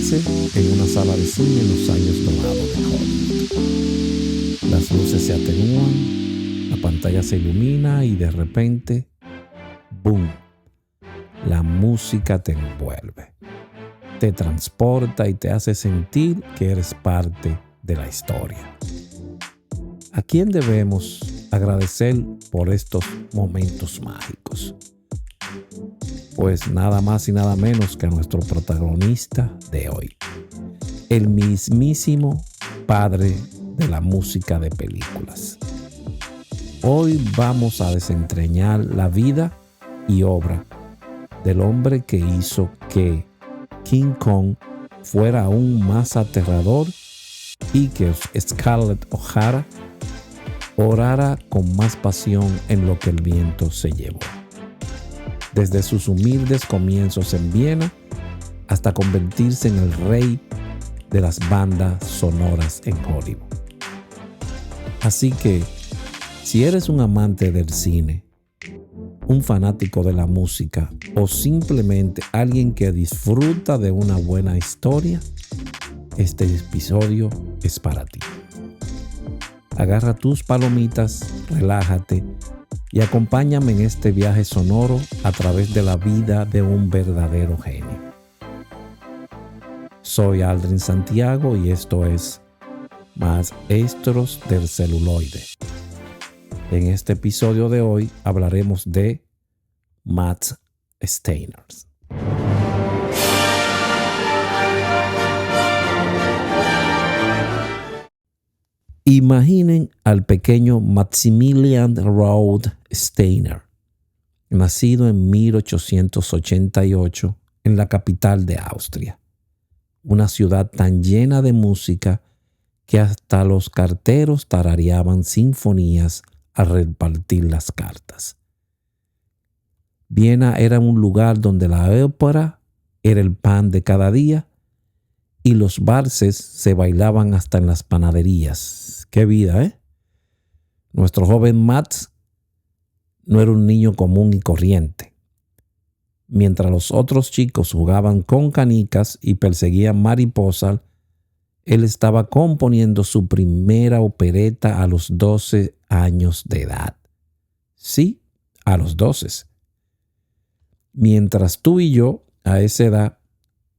Imagínense en una sala de cine en los años dorados de Hollywood. Las luces se atenúan, la pantalla se ilumina y de repente, ¡boom! La música te envuelve, te transporta y te hace sentir que eres parte de la historia. ¿A quién debemos agradecer por estos momentos mágicos? Pues nada más y nada menos que a nuestro protagonista de hoy, el mismísimo padre de la música de películas. Hoy vamos a desentrañar la vida y obra del hombre que hizo que King Kong fuera aún más aterrador y que Scarlett O'Hara orara con más pasión en lo que el viento se llevó. Desde sus humildes comienzos en Viena hasta convertirse en el rey de las bandas sonoras en Hollywood. Así que, si eres un amante del cine, un fanático de la música o simplemente alguien que disfruta de una buena historia, este episodio es para ti. Agarra tus palomitas, relájate y acompáñame en este viaje sonoro a través de la vida de un verdadero genio. Soy Aldrin Santiago y esto es Maestros del Celuloide. En este episodio de hoy hablaremos de Max Steiner. Imaginen al pequeño Maximilian Rode Steiner, nacido en 1888 en la capital de Austria, una ciudad tan llena de música que hasta los carteros tarareaban sinfonías al repartir las cartas. Viena era un lugar donde la ópera era el pan de cada día y los valses se bailaban hasta en las panaderías. ¡Qué vida, eh! Nuestro joven Max no era un niño común y corriente. Mientras los otros chicos jugaban con canicas y perseguían mariposas, él estaba componiendo su primera opereta a los 12 años de edad. Sí, a los 12. Mientras tú y yo, a esa edad,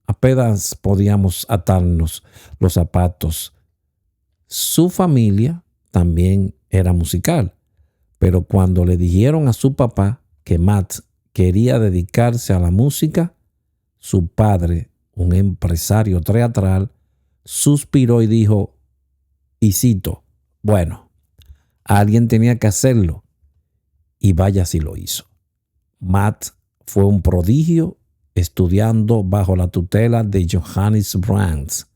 apenas podíamos atarnos los zapatos. Su familia también era musical, pero cuando le dijeron a su papá que Max quería dedicarse a la música, su padre, un empresario teatral, suspiró y dijo, y cito, bueno, alguien tenía que hacerlo, y vaya si lo hizo. Max fue un prodigio estudiando bajo la tutela de Johannes Brahms.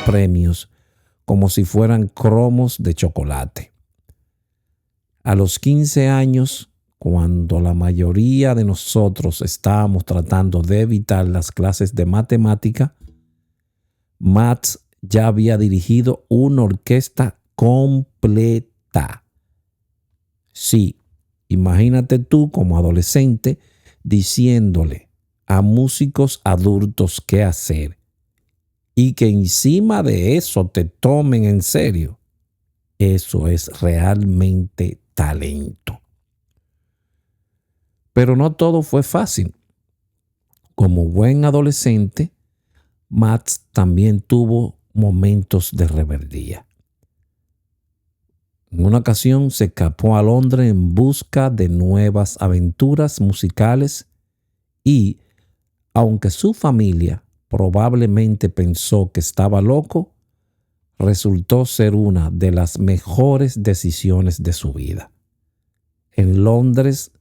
Premios como si fueran cromos de chocolate. A los 15 años, cuando la mayoría de nosotros estábamos tratando de evitar las clases de matemática, Max ya había dirigido una orquesta completa. Sí, imagínate tú como adolescente diciéndole a músicos adultos qué hacer. Y que encima de eso te tomen en serio. Eso es realmente talento. Pero no todo fue fácil. Como buen adolescente, Max también tuvo momentos de rebeldía. En una ocasión se escapó a Londres en busca de nuevas aventuras musicales y, aunque su familia probablemente pensó que estaba loco, resultó ser una de las mejores decisiones de su vida. En Londres,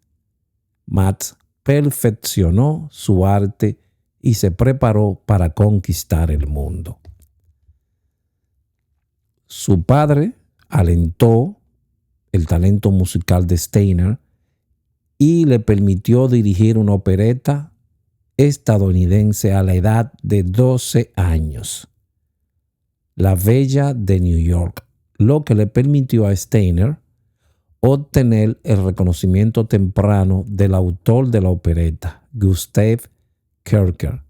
Max perfeccionó su arte y se preparó para conquistar el mundo. Su padre alentó el talento musical de Steiner y le permitió dirigir una opereta estadounidense a la edad de 12 años. La Bella de New York, lo que le permitió a Steiner obtener el reconocimiento temprano del autor de la opereta, Gustav Kircher.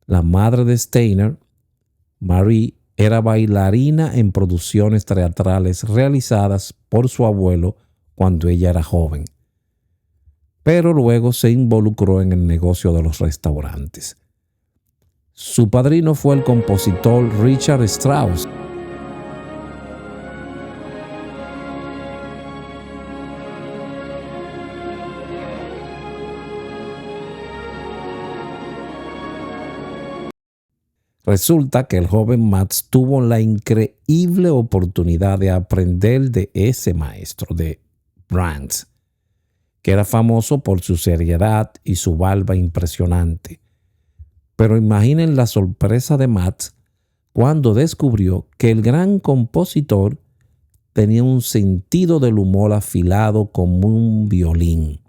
La madre de Steiner, Marie, era bailarina en producciones teatrales realizadas por su abuelo cuando ella era joven, pero luego se involucró en el negocio de los restaurantes. Su padrino fue el compositor Richard Strauss. Resulta que el joven Max tuvo la increíble oportunidad de aprender de ese maestro, de Brahms, que era famoso por su seriedad y su barba impresionante. Pero imaginen la sorpresa de Max cuando descubrió que el gran compositor tenía un sentido del humor afilado como un violín.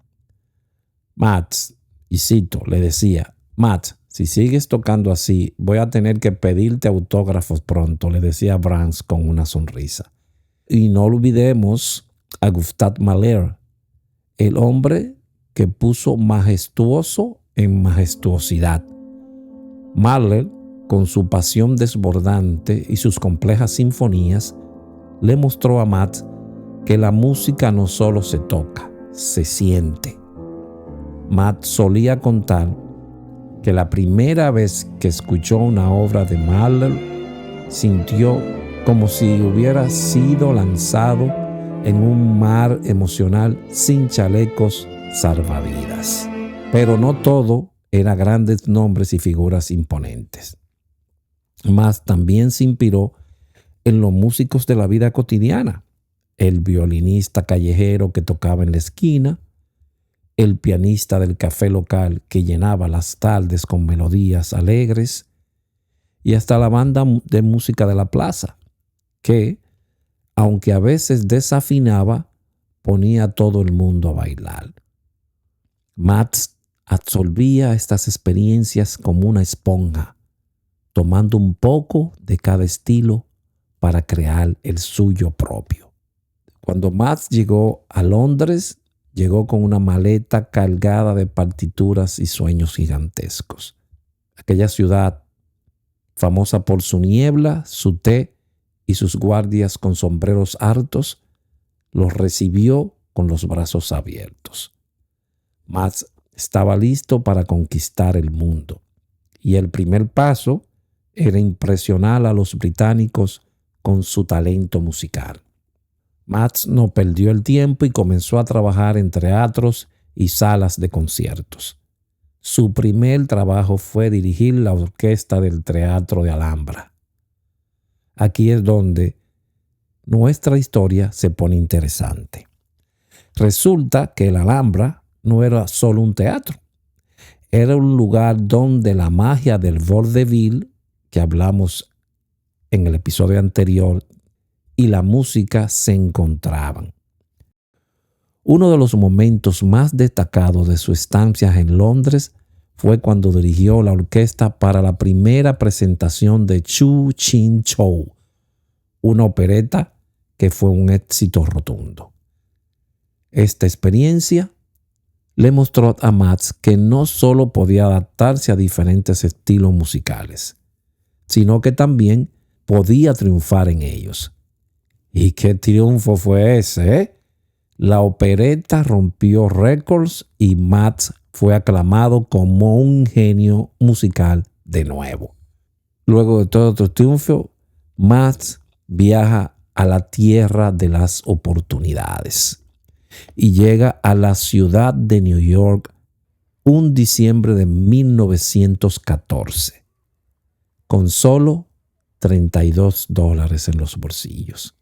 Max, y cito, le decía: Max, si sigues tocando así, voy a tener que pedirte autógrafos pronto, le decía Brahms con una sonrisa. Y no olvidemos a Gustav Mahler, el hombre que puso majestuoso en majestuosidad. Mahler, con su pasión desbordante y sus complejas sinfonías, le mostró a Max que la música no solo se toca, se siente. Max solía contar que la primera vez que escuchó una obra de Mahler sintió como si hubiera sido lanzado en un mar emocional sin chalecos salvavidas. Pero no todo era grandes nombres y figuras imponentes. Mas también se inspiró en los músicos de la vida cotidiana: el violinista callejero que tocaba en la esquina, el pianista del café local que llenaba las tardes con melodías alegres, y hasta la banda de música de la plaza, que, aunque a veces desafinaba, ponía a todo el mundo a bailar. Max absorbía estas experiencias como una esponja, tomando un poco de cada estilo para crear el suyo propio. Cuando Max llegó a Londres, llegó con una maleta cargada de partituras y sueños gigantescos. Aquella ciudad, famosa por su niebla, su té y sus guardias con sombreros hartos, los recibió con los brazos abiertos. Max estaba listo para conquistar el mundo, y el primer paso era impresionar a los británicos con su talento musical. Max no perdió el tiempo y comenzó a trabajar en teatros y salas de conciertos. Su primer trabajo fue dirigir la orquesta del Teatro de Alhambra. Aquí es donde nuestra historia se pone interesante. Resulta que el Alhambra no era solo un teatro. Era un lugar donde la magia del vaudeville, que hablamos en el episodio anterior, y la música se encontraban. Uno de los momentos más destacados de su estancia en Londres fue cuando dirigió la orquesta para la primera presentación de Chu Chin Chow, una opereta que fue un éxito rotundo. Esta experiencia le mostró a Max que no solo podía adaptarse a diferentes estilos musicales, sino que también podía triunfar en ellos. ¿Y qué triunfo fue ese, eh? La opereta rompió récords y Max fue aclamado como un genio musical de nuevo. Luego de todo este triunfo, Max viaja a la tierra de las oportunidades y llega a la ciudad de New York un diciembre de 1914, con solo $32 en los bolsillos.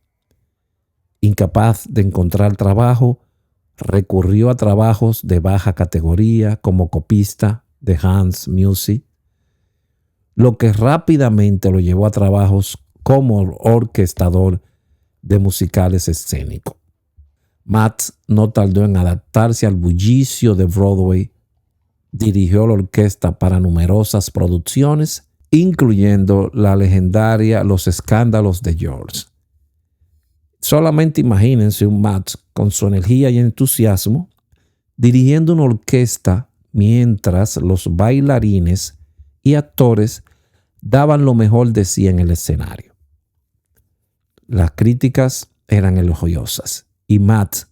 Incapaz de encontrar trabajo, recurrió a trabajos de baja categoría como copista de Hans Music, lo que rápidamente lo llevó a trabajos como orquestador de musicales escénicos. Max no tardó en adaptarse al bullicio de Broadway, dirigió la orquesta para numerosas producciones, incluyendo la legendaria Los Escándalos de George. Solamente imagínense un Matt con su energía y entusiasmo dirigiendo una orquesta mientras los bailarines y actores daban lo mejor de sí en el escenario. Las críticas eran elogiosas y Matt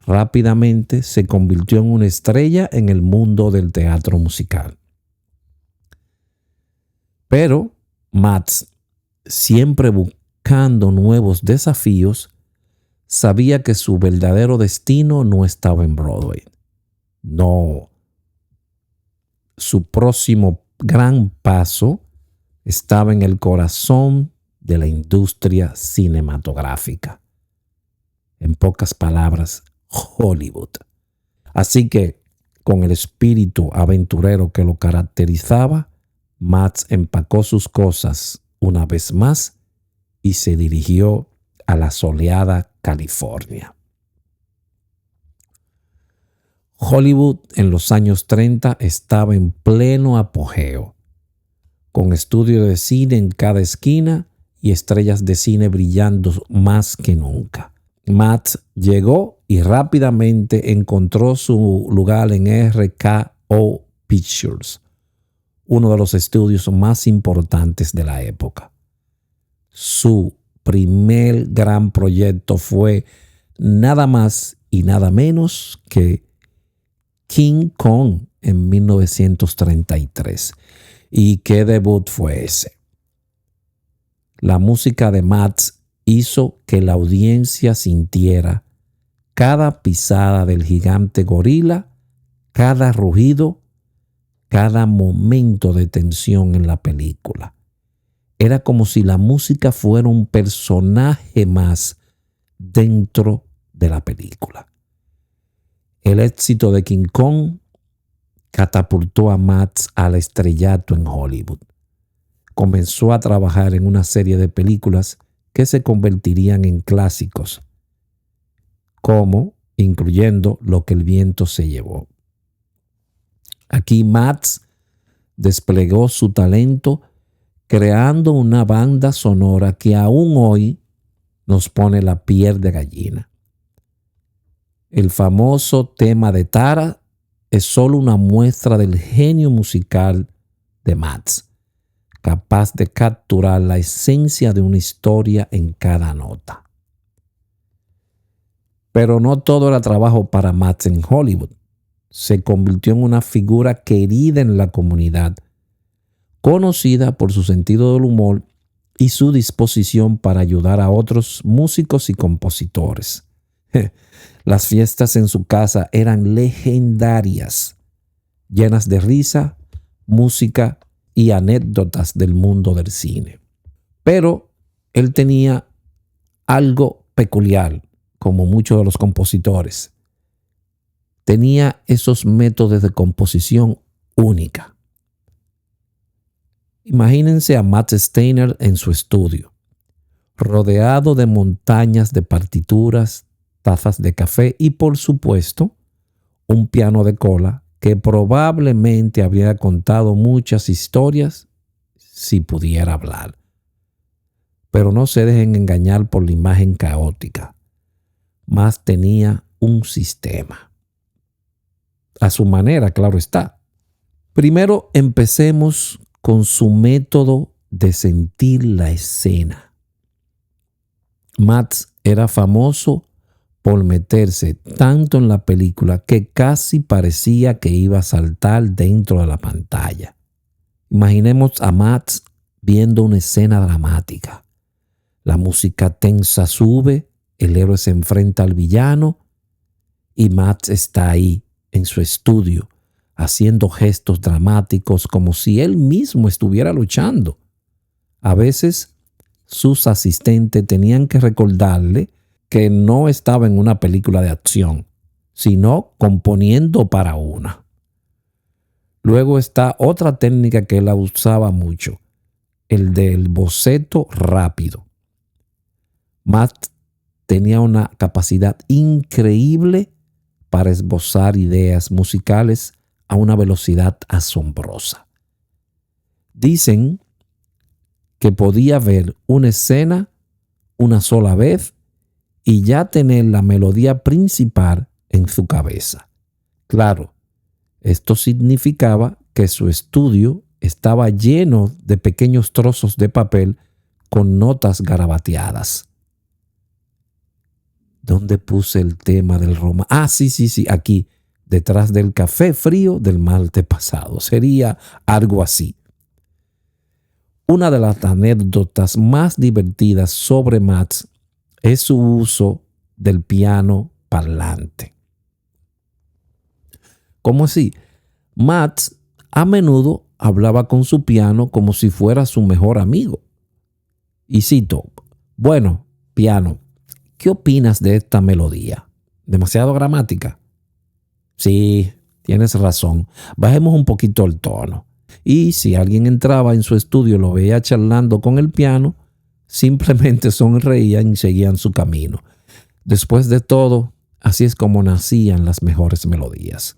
rápidamente se convirtió en una estrella en el mundo del teatro musical. Pero Matt, siempre buscando nuevos desafíos, sabía que su verdadero destino no estaba en Broadway. No. Su próximo gran paso estaba en el corazón de la industria cinematográfica. En pocas palabras, Hollywood. Así que, con el espíritu aventurero que lo caracterizaba, Matt empacó sus cosas una vez más y se dirigió a la soleada California. Hollywood en los años 30 estaba en pleno apogeo, con estudios de cine en cada esquina y estrellas de cine brillando más que nunca. Matt llegó y rápidamente encontró su lugar en RKO Pictures, uno de los estudios más importantes de la época. Su primer gran proyecto fue nada más y nada menos que King Kong en 1933. ¿Y qué debut fue ese? La música de Matt hizo que la audiencia sintiera cada pisada del gigante gorila, cada rugido, cada momento de tensión en la película. Era como si la música fuera un personaje más dentro de la película. El éxito de King Kong catapultó a Matt al estrellato en Hollywood. Comenzó a trabajar en una serie de películas que se convertirían en clásicos, como incluyendo Lo que el viento se llevó. Aquí Matt desplegó su talento creando una banda sonora que aún hoy nos pone la piel de gallina. El famoso tema de Tara es solo una muestra del genio musical de Matt, capaz de capturar la esencia de una historia en cada nota. Pero no todo era trabajo para Matt en Hollywood. Se convirtió en una figura querida en la comunidad, conocida por su sentido del humor y su disposición para ayudar a otros músicos y compositores. Las fiestas en su casa eran legendarias, llenas de risa, música y anécdotas del mundo del cine. Pero él tenía algo peculiar, como muchos de los compositores. Tenía esos métodos de composición única. Imagínense a Matt Steiner en su estudio, rodeado de montañas de partituras, tazas de café y, por supuesto, un piano de cola que probablemente habría contado muchas historias si pudiera hablar. Pero no se dejen engañar por la imagen caótica. Matt tenía un sistema. A su manera, claro está. Primero empecemos con su método de sentir la escena. Matt era famoso por meterse tanto en la película que casi parecía que iba a saltar dentro de la pantalla. Imaginemos a Matt viendo una escena dramática. La música tensa sube, el héroe se enfrenta al villano y Matt está ahí en su estudio haciendo gestos dramáticos como si él mismo estuviera luchando. A veces sus asistentes tenían que recordarle que no estaba en una película de acción, sino componiendo para una. Luego está otra técnica que él usaba mucho, el del boceto rápido. Matt tenía una capacidad increíble para esbozar ideas musicales a una velocidad asombrosa. Dicen que podía ver una escena una sola vez y ya tener la melodía principal en su cabeza. Claro, esto significaba que su estudio estaba lleno de pequeños trozos de papel con notas garabateadas. ¿Dónde puse el tema del romance? Ah, sí, aquí, detrás del café frío del martes pasado. Sería algo así. Una de las anécdotas más divertidas sobre Max es su uso del piano parlante. ¿Cómo así? Max a menudo hablaba con su piano como si fuera su mejor amigo. Y cito, bueno, piano, ¿qué opinas de esta melodía? ¿Demasiado gramática? Sí, tienes razón. Bajemos un poquito el tono. Y si alguien entraba en su estudio y lo veía charlando con el piano, simplemente sonreían y seguían su camino. Después de todo, así es como nacían las mejores melodías.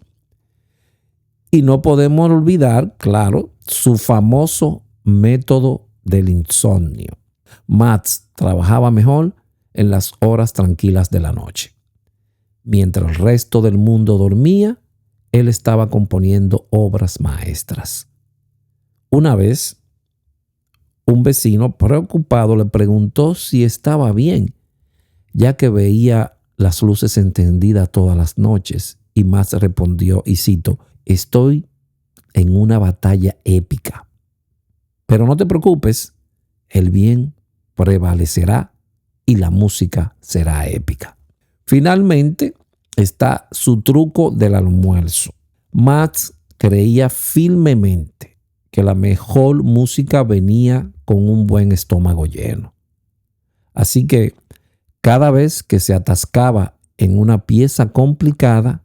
Y no podemos olvidar, claro, su famoso método del insomnio. Max trabajaba mejor en las horas tranquilas de la noche. Mientras el resto del mundo dormía, él estaba componiendo obras maestras. Una vez, un vecino preocupado le preguntó si estaba bien, ya que veía las luces encendidas todas las noches, y Max respondió, y cito, estoy en una batalla épica. Pero no te preocupes, el bien prevalecerá y la música será épica. Finalmente está su truco del almuerzo. Max creía firmemente que la mejor música venía con un buen estómago lleno. Así que cada vez que se atascaba en una pieza complicada,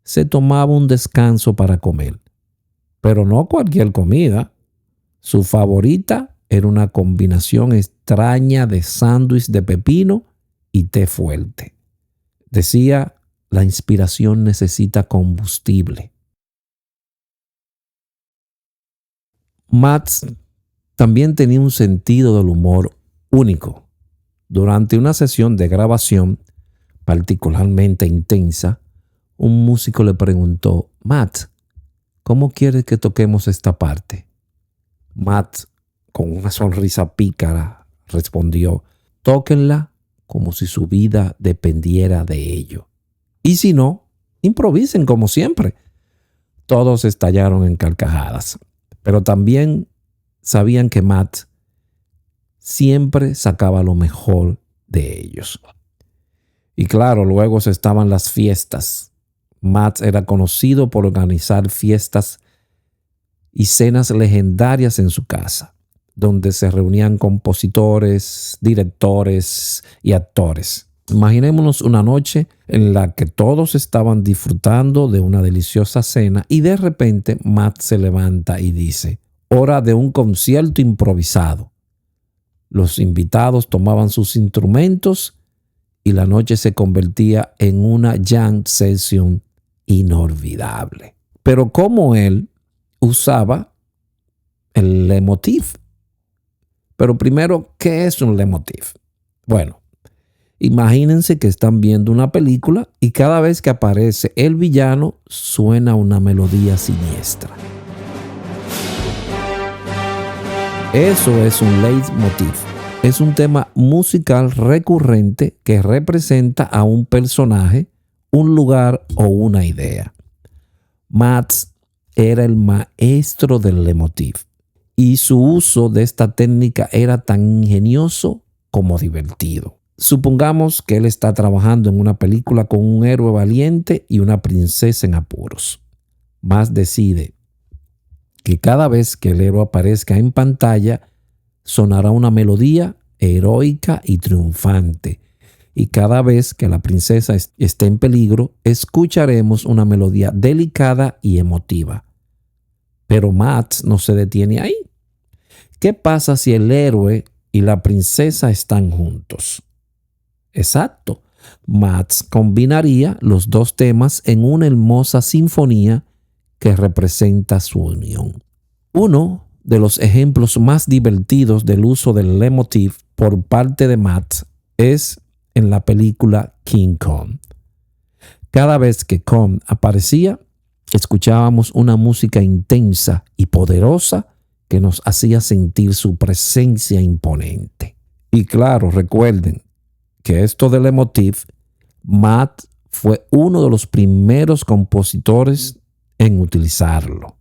se tomaba un descanso para comer. Pero no cualquier comida. Su favorita era una combinación extraña de sándwich de pepino y té fuerte. Decía, la inspiración necesita combustible. Max también tenía un sentido del humor único. Durante una sesión de grabación particularmente intensa, un músico le preguntó, Max, ¿cómo quieres que toquemos esta parte? Max, con una sonrisa pícara, respondió, tóquenla como si su vida dependiera de ello. Y si no, improvisen como siempre. Todos estallaron en carcajadas, pero también sabían que Max siempre sacaba lo mejor de ellos. Y claro, luego estaban las fiestas. Max era conocido por organizar fiestas y cenas legendarias en su casa, donde se reunían compositores, directores y actores. Imaginémonos una noche en la que todos estaban disfrutando de una deliciosa cena y de repente Max se levanta y dice, hora de un concierto improvisado. Los invitados tomaban sus instrumentos y la noche se convertía en una jam session inolvidable. Pero como él usaba el leitmotiv. Pero primero, ¿qué es un leitmotiv? Bueno, imagínense que están viendo una película y cada vez que aparece el villano suena una melodía siniestra. Eso es un leitmotiv. Es un tema musical recurrente que representa a un personaje, un lugar o una idea. Max era el maestro del leitmotiv y su uso de esta técnica era tan ingenioso como divertido. Supongamos que él está trabajando en una película con un héroe valiente y una princesa en apuros. Max decide que cada vez que el héroe aparezca en pantalla, sonará una melodía heroica y triunfante. Y cada vez que la princesa esté en peligro, escucharemos una melodía delicada y emotiva. Pero Max no se detiene ahí. ¿Qué pasa si el héroe y la princesa están juntos? Exacto. Max combinaría los dos temas en una hermosa sinfonía que representa su unión. Uno de los ejemplos más divertidos del uso del leitmotiv por parte de Matt es en la película King Kong. Cada vez que Kong aparecía, escuchábamos una música intensa y poderosa que nos hacía sentir su presencia imponente. Y claro, recuerden que esto del leitmotiv, Matt fue uno de los primeros compositores en utilizarlo.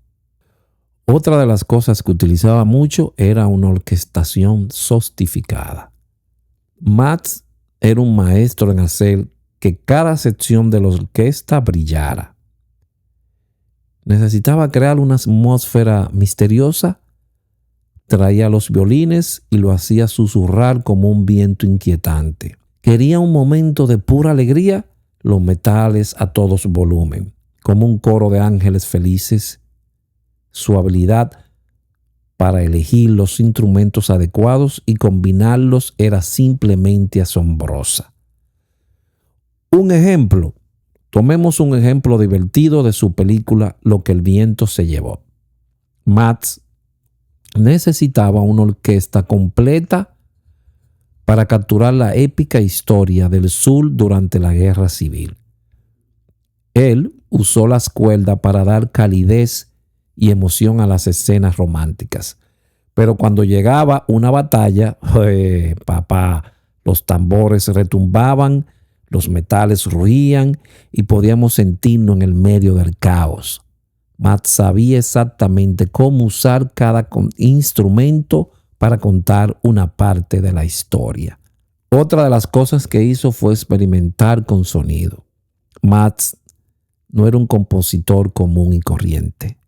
Otra de las cosas que utilizaba mucho era una orquestación sostificada. Matt era un maestro en hacer que cada sección de la orquesta brillara. Necesitaba crear una atmósfera misteriosa, traía los violines y lo hacía susurrar como un viento inquietante. Quería un momento de pura alegría, los metales a todo volumen, como un coro de ángeles felices. Su habilidad para elegir los instrumentos adecuados y combinarlos era simplemente asombrosa. Un ejemplo. Tomemos un ejemplo divertido de su película Lo que el viento se llevó. Matt necesitaba una orquesta completa para capturar la épica historia del sur durante la Guerra Civil. Él usó las cuerdas para dar calidez y emoción a las escenas románticas. Pero cuando llegaba una batalla, los tambores retumbaban, los metales ruían y podíamos sentirnos en el medio del caos. Matt sabía exactamente cómo usar cada instrumento para contar una parte de la historia. Otra de las cosas que hizo fue experimentar con sonido. Matt no era un compositor común y corriente.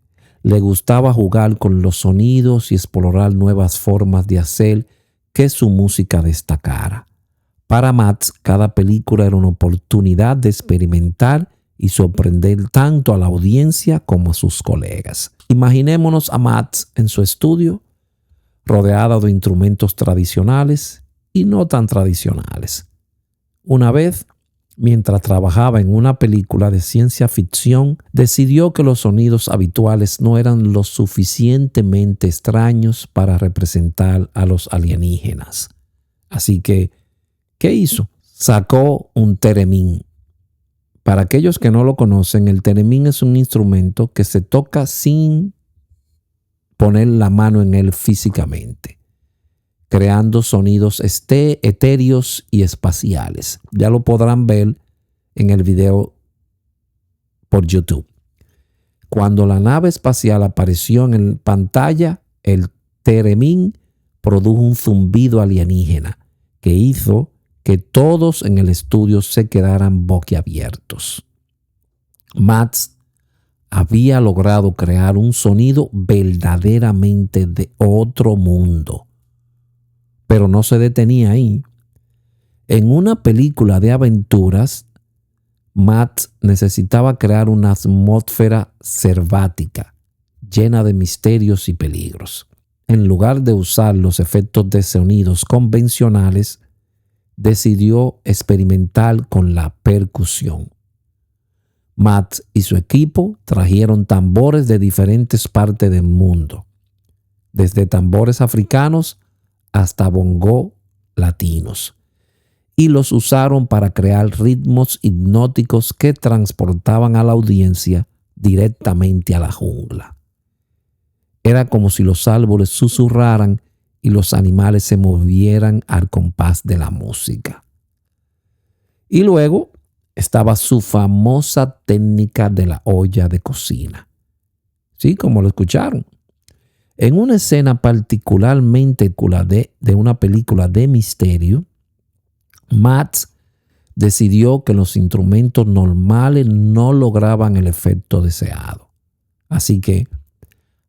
Le gustaba jugar con los sonidos y explorar nuevas formas de hacer que su música destacara. Para Matt, cada película era una oportunidad de experimentar y sorprender tanto a la audiencia como a sus colegas. Imaginémonos a Matt en su estudio, rodeado de instrumentos tradicionales y no tan tradicionales. Una vez, mientras trabajaba en una película de ciencia ficción, decidió que los sonidos habituales no eran lo suficientemente extraños para representar a los alienígenas. Así que, ¿qué hizo? Sacó un theremin. Para aquellos que no lo conocen, el theremin es un instrumento que se toca sin poner la mano en él físicamente, creando sonidos etéreos y espaciales. Ya lo podrán ver en el video por YouTube. Cuando la nave espacial apareció en la pantalla, el theremin produjo un zumbido alienígena que hizo que todos en el estudio se quedaran boquiabiertos. Matt había logrado crear un sonido verdaderamente de otro mundo. Pero no se detenía ahí. En una película de aventuras, Matt necesitaba crear una atmósfera selvática, llena de misterios y peligros. En lugar de usar los efectos de sonidos convencionales, decidió experimentar con la percusión. Matt y su equipo trajeron tambores de diferentes partes del mundo, desde tambores africanos hasta bongó latinos, y los usaron para crear ritmos hipnóticos que transportaban a la audiencia directamente a la jungla. Era como si los árboles susurraran y los animales se movieran al compás de la música. Y luego estaba su famosa técnica de la olla de cocina. Sí, como lo escucharon. En una escena particularmente de una película de misterio, Matt decidió que los instrumentos normales no lograban el efecto deseado. Así que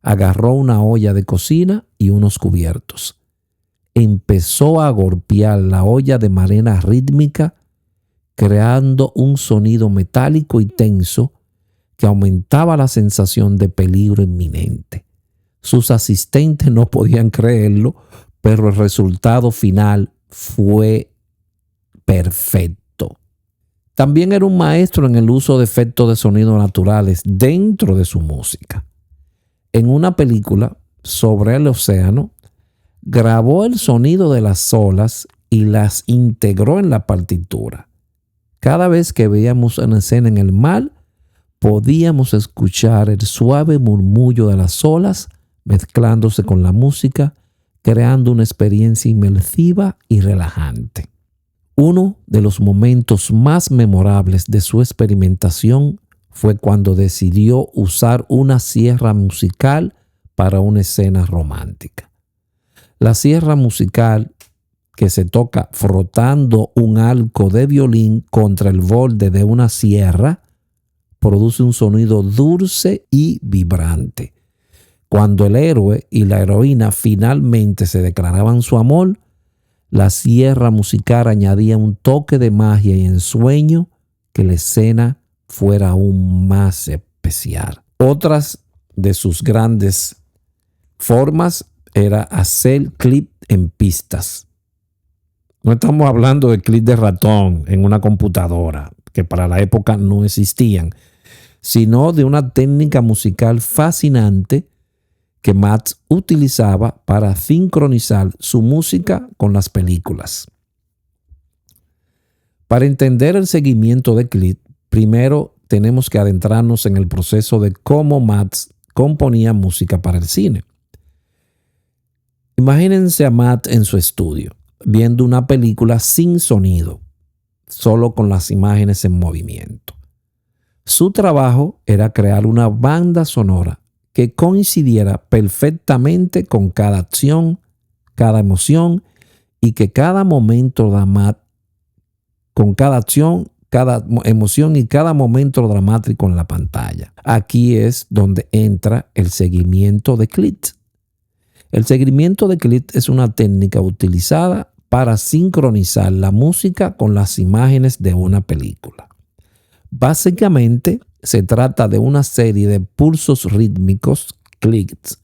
agarró una olla de cocina y unos cubiertos. Empezó a golpear la olla de manera rítmica, creando un sonido metálico y tenso que aumentaba la sensación de peligro inminente. Sus asistentes no podían creerlo, pero el resultado final fue perfecto. También era un maestro en el uso de efectos de sonido naturales dentro de su música. En una película sobre el océano, grabó el sonido de las olas y las integró en la partitura. Cada vez que veíamos una escena en el mar, podíamos escuchar el suave murmullo de las olas mezclándose con la música, creando una experiencia inmersiva y relajante. Uno de los momentos más memorables de su experimentación fue cuando decidió usar una sierra musical para una escena romántica. La sierra musical, que se toca frotando un arco de violín contra el borde de una sierra, produce un sonido dulce y vibrante. Cuando el héroe y la heroína finalmente se declaraban su amor, la sierra musical añadía un toque de magia y ensueño que la escena fuera aún más especial. Otras de sus grandes formas era hacer clip en pistas. No estamos hablando de clip de ratón en una computadora, que para la época no existían, sino de una técnica musical fascinante que Matt utilizaba para sincronizar su música con las películas. Para entender el seguimiento de clip, primero tenemos que adentrarnos en el proceso de cómo Matt componía música para el cine. Imagínense a Matt en su estudio, viendo una película sin sonido, solo con las imágenes en movimiento. Su trabajo era crear una banda sonora que coincidiera perfectamente con cada acción, cada emoción y que cada momento con cada acción, cada emoción y cada momento dramático en la pantalla. Aquí es donde entra el seguimiento de clip. El seguimiento de clip es una técnica utilizada para sincronizar la música con las imágenes de una película. Básicamente, se trata de una serie de pulsos rítmicos, clics,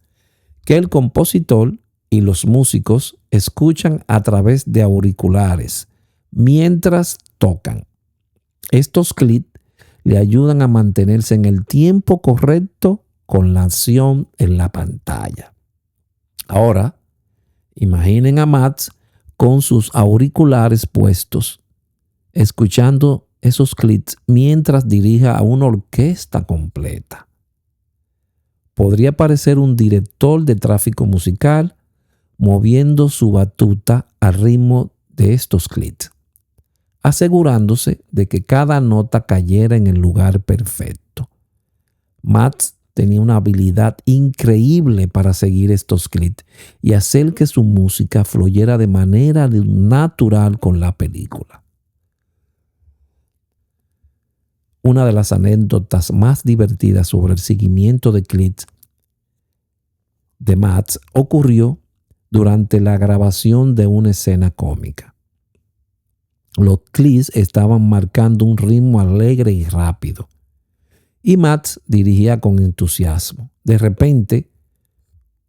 que el compositor y los músicos escuchan a través de auriculares mientras tocan. Estos clics le ayudan a mantenerse en el tiempo correcto con la acción en la pantalla. Ahora, imaginen a Matt con sus auriculares puestos, escuchando esos clips mientras dirija a una orquesta completa. Podría parecer un director de tráfico musical moviendo su batuta al ritmo de estos clips, asegurándose de que cada nota cayera en el lugar perfecto. Matt tenía una habilidad increíble para seguir estos clips y hacer que su música fluyera de manera natural con la película. Una de las anécdotas más divertidas sobre el seguimiento de clips de Matt ocurrió durante la grabación de una escena cómica. Los clips estaban marcando un ritmo alegre y rápido, y Matt dirigía con entusiasmo. De repente,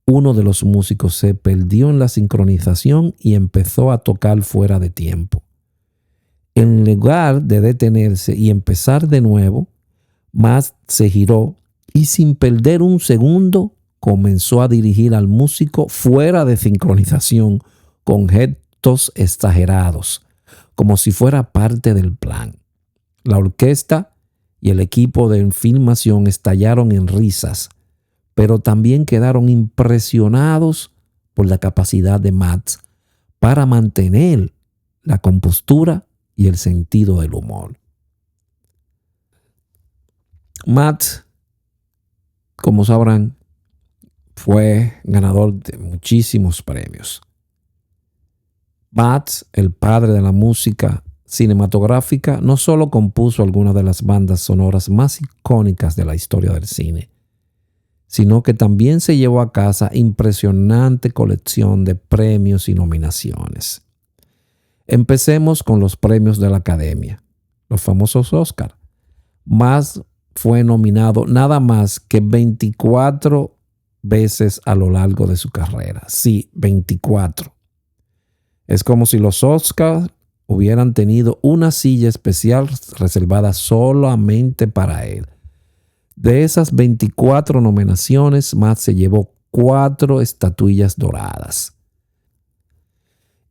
uno de los músicos se perdió en la sincronización y empezó a tocar fuera de tiempo. En lugar de detenerse y empezar de nuevo, Matt se giró y sin perder un segundo comenzó a dirigir al músico fuera de sincronización con gestos exagerados, como si fuera parte del plan. La orquesta y el equipo de filmación estallaron en risas, pero también quedaron impresionados por la capacidad de Matt para mantener la compostura y el sentido del humor. Matt, como sabrán, fue ganador de muchísimos premios. Matt, el padre de la música cinematográfica, no solo compuso algunas de las bandas sonoras más icónicas de la historia del cine, sino que también se llevó a casa impresionante colección de premios y nominaciones. Empecemos con los premios de la Academia, los famosos Oscar. Matt fue nominado nada más que 24 veces a lo largo de su carrera. Sí, 24. Es como si los Oscars hubieran tenido una silla especial reservada solamente para él. De esas 24 nominaciones, Matt se llevó 4 estatuillas doradas.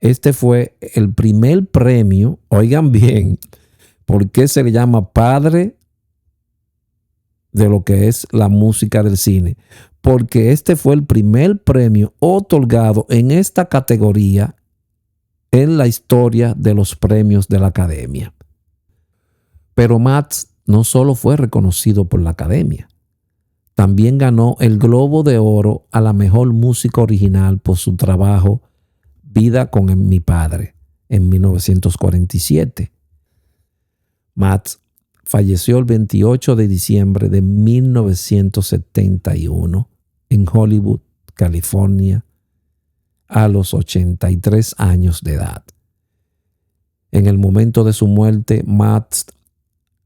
Este fue el primer premio, oigan bien, ¿por qué se le llama padre de lo que es la música del cine? Porque este fue el primer premio otorgado en esta categoría en la historia de los premios de la Academia. Pero Matt no solo fue reconocido por la Academia, también ganó el Globo de Oro a la mejor música original por su trabajo Vida con mi padre en 1947. Matt falleció el 28 de diciembre de 1971 en Hollywood, California, a los 83 años de edad. En el momento de su muerte, Matt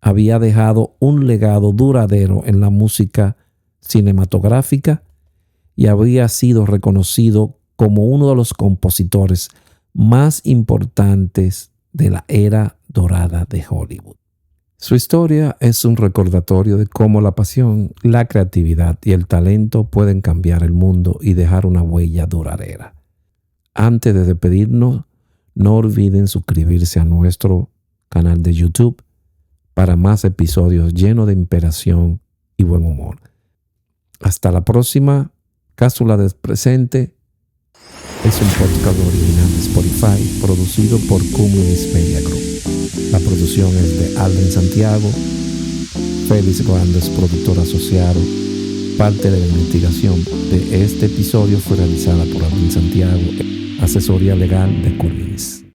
había dejado un legado duradero en la música cinematográfica y había sido reconocido como uno de los compositores más importantes de la era dorada de Hollywood. Su historia es un recordatorio de cómo la pasión, la creatividad y el talento pueden cambiar el mundo y dejar una huella duradera. Antes de despedirnos, no olviden suscribirse a nuestro canal de YouTube para más episodios llenos de inspiración y buen humor. Hasta la próxima. Cápsula del Presente es un podcast original de Spotify producido por Cumulus Media Group. La producción es de Alden Santiago. Félix Grandes, productor asociado. Parte de la investigación de este episodio fue realizada por Alden Santiago, asesoría legal de Cumulus.